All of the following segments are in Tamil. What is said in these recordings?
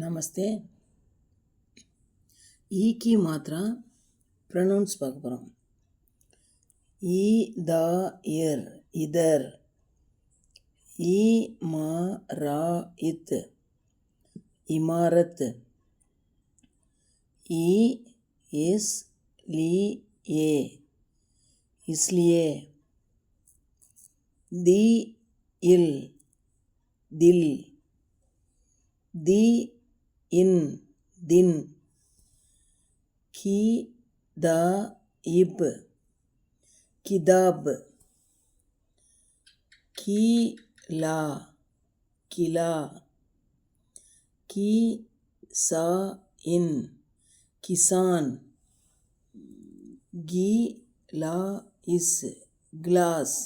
நமஸ்தே. ஈக்கு மாத்திரா ப்ரொனவுன்ஸ் பார்க்க போகிறோம். ஈ த இர் இதர், ஈ மா ரா இத் இமாரத், ஈ இஸ் லி ஏ இஸ்லியே, தி இல் தில், தி இன் தின், கி த இப் கிதாப், கி லா கிலா, கி சா இன் கிசான், கி லா இஸ் கிளாஸ்,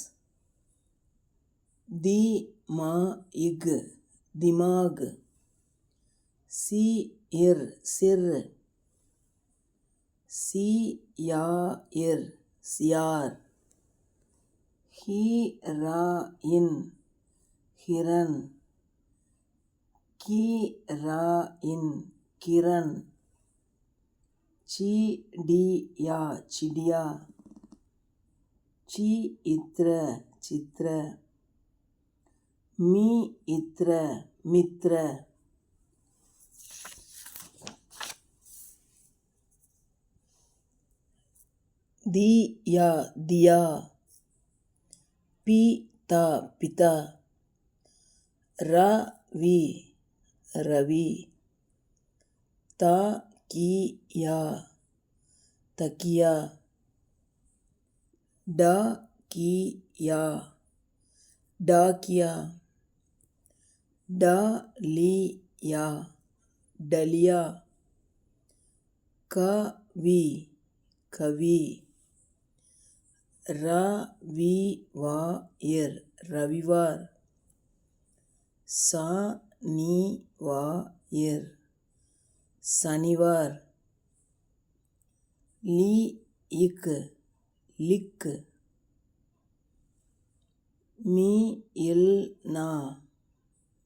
தி மா இக் திமாக், சி இர் சிர், சி யா இர் சியார், he raw in Hiran, Ki raw in Kiran, C D yeah சிடியா, C இத்ர சித்ர, மி இத்ர மித்ர, தி யா தியா, பி தா பிதா, ர வி ரவி, த கி யா தக்கியா, ட கி யா டாக்கியா, ட லி யா டலியா, க வி கவி, ர வி வா இர் ரவிவார், ச நீ வா இர் சனிவார், லி இக் லிக், மி இல் நா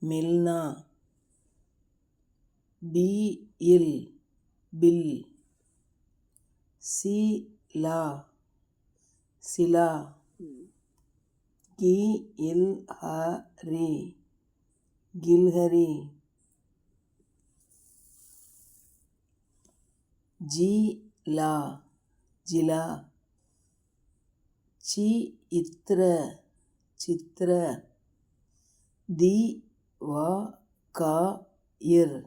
மில்னா, பி இல் பில், சி லா சிலா, கி இல் ஹ ரி கில்ஹரி, ஜி லா ஜிலா, சி இத்ர சித்ர, தி வா கா இர்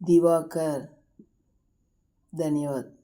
திவாகர். धन्यवाद.